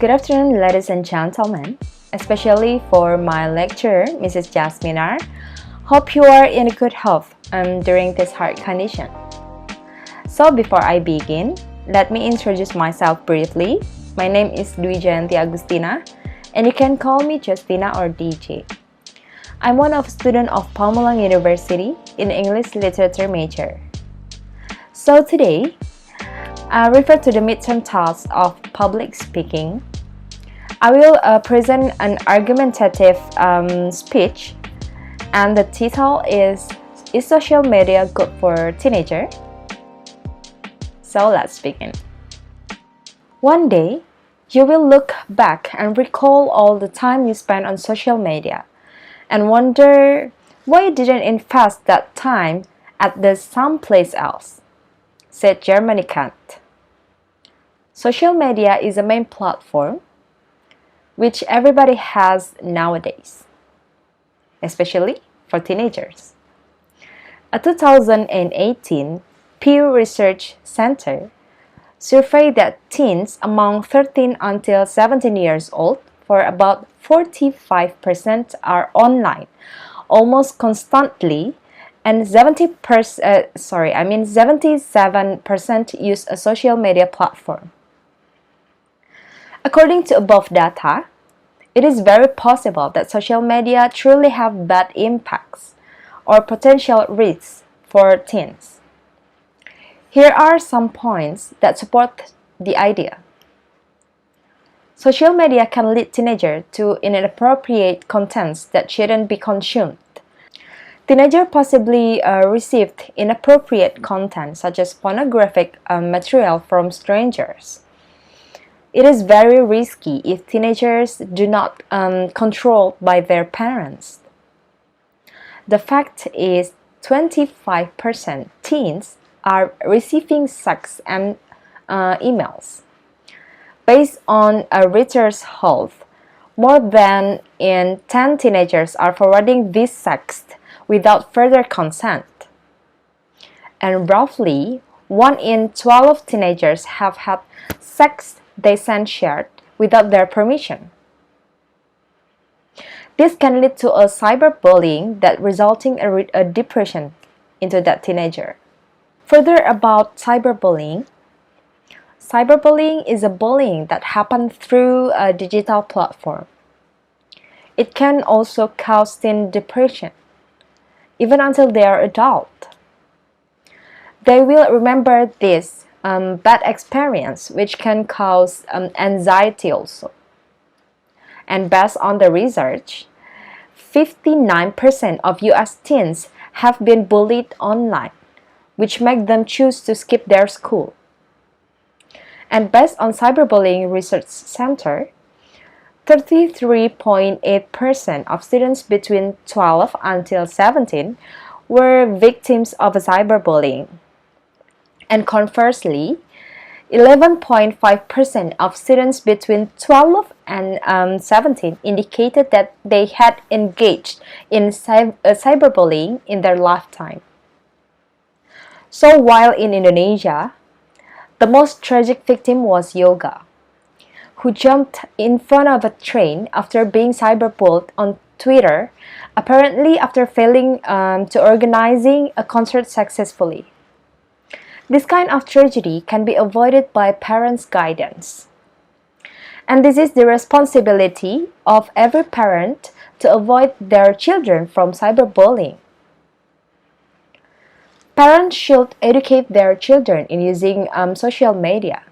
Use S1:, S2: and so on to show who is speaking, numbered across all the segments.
S1: Good afternoon, ladies and gentlemen, especially for my lecturer, Mrs. Jasmine R. Hope you are in good health during this hard condition. So before I begin, let me introduce myself briefly. My name is Dwi Jayanti Agustina, and you can call me Justina or DJ. I'm one of student of Pamulang University in English Literature major. So today, I refer to the midterm task of public speaking. I will present an argumentative speech, and the title is social media good for teenagers? So let's begin. One day, you will look back and recall all the time you spent on social media and wonder why you didn't invest that time at the someplace else, said Germany Kant. Social media is a main platform which everybody has nowadays, especially for teenagers. A 2018 Pew Research Center surveyed that teens among 13 until 17 years old, for about 45% are online almost constantly, and 77% use a social media platform. According to above data, it is very possible that social media truly have bad impacts or potential risks for teens. Here are some points that support the idea. Social media can lead teenagers to inappropriate contents that shouldn't be consumed. Teenagers possibly received inappropriate content such as pornographic material from strangers. It is very risky if teenagers do not controlled by their parents. The fact is 25% teens are receiving sex and emails. Based on a Reuters Health, more than 10 teenagers are forwarding this text without further consent. And roughly 1 in 12 teenagers have had sex they sent shared without their permission. This can lead to a cyberbullying that resulting in a depression into that teenager. Further about cyberbullying. Cyberbullying is a bullying that happens through a digital platform. It can also cause teen depression, even until they are adult. They will remember this bad experience, which can cause anxiety also. And based on the research, 59% of US teens have been bullied online, which make them choose to skip their school. And based on Cyberbullying Research Center, 33.8% of students between 12 until 17 were victims of cyberbullying. And conversely, 11.5% of students between 12 and 17 indicated that they had engaged in cyberbullying in their lifetime. So while in Indonesia, the most tragic victim was Yoga, who jumped in front of a train after being cyberbullied on Twitter, apparently after failing to organizing a concert successfully. This kind of tragedy can be avoided by parents' guidance. And this is the responsibility of every parent to avoid their children from cyberbullying. Parents should educate their children in using social media.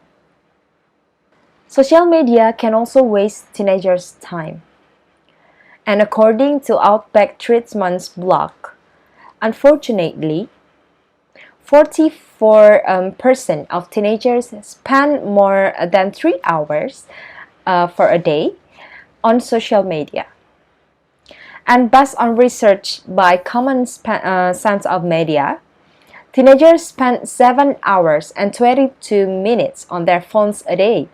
S1: Social media can also waste teenagers' time. And according to Outback Treatment's blog, unfortunately, 44% of teenagers spend more than 3 hours for a day on social media. And based on research by Common Sense of Media, teenagers spend 7 hours and 22 minutes on their phones a day.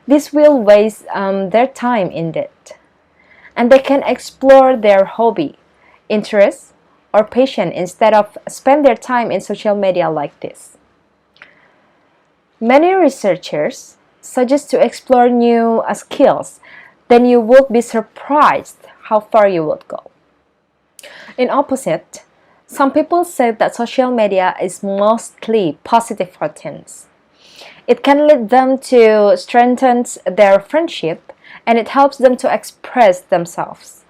S1: This will waste their time indeed, and they can explore their hobby, interests, or passion instead of spend their time in social media like this. Many researchers suggest to explore new skills, then you would be surprised how far you would go. In opposite, some people say that social media is mostly positive for teens. It can lead them to strengthen their friendship, and it helps them to express themselves.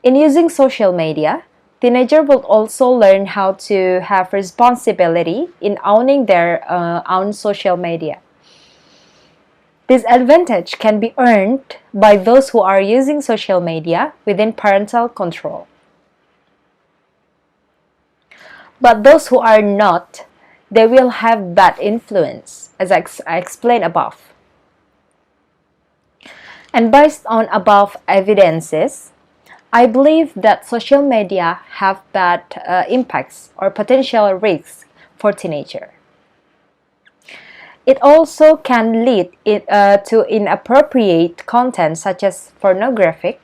S1: In using social media, teenagers will also learn how to have responsibility in owning their own social media. This advantage can be earned by those who are using social media within parental control. But those who are not, they will have bad influence, as I explained above. And based on above evidences, I believe that social media have bad impacts or potential risks for teenagers. It also can lead to inappropriate content such as pornography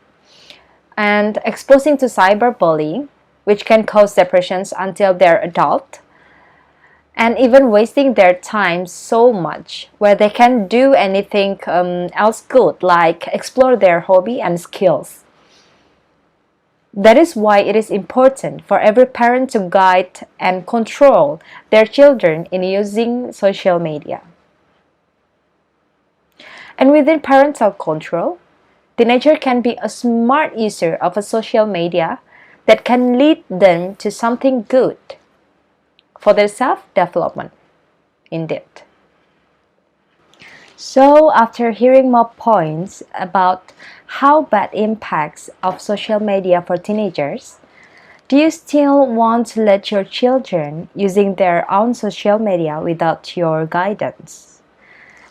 S1: and exposing to cyberbullying, which can cause depressions until they're adult, and even wasting their time so much where they can do anything else good, like explore their hobby and skills. That is why it is important for every parent to guide and control their children in using social media. And within parental control, teenagers can be a smart user of a social media that can lead them to something good for their self-development, indeed. So, after hearing more points about how bad impacts of social media for teenagers, do you still want to let your children using their own social media without your guidance?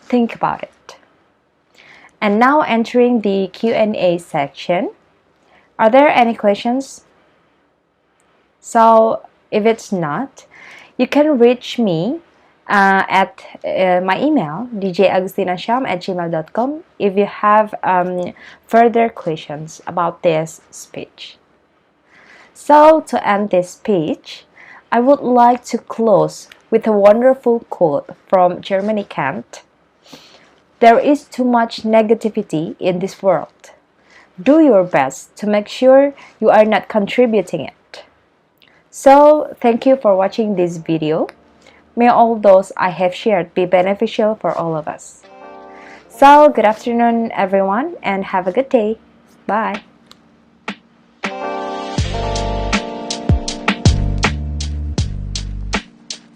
S1: Think about it. And now entering the Q&A section. Are there any questions? So, if it's not, you can reach me at my email, djagustinasham@gmail.com, if you have further questions about this speech. So, to end this speech, I would like to close with a wonderful quote from Germany Kant. There is too much negativity in this world. Do your best to make sure you are not contributing it. So, thank you for watching this video. May all those I have shared be beneficial for all of us. So, good afternoon everyone and have a good day. Bye.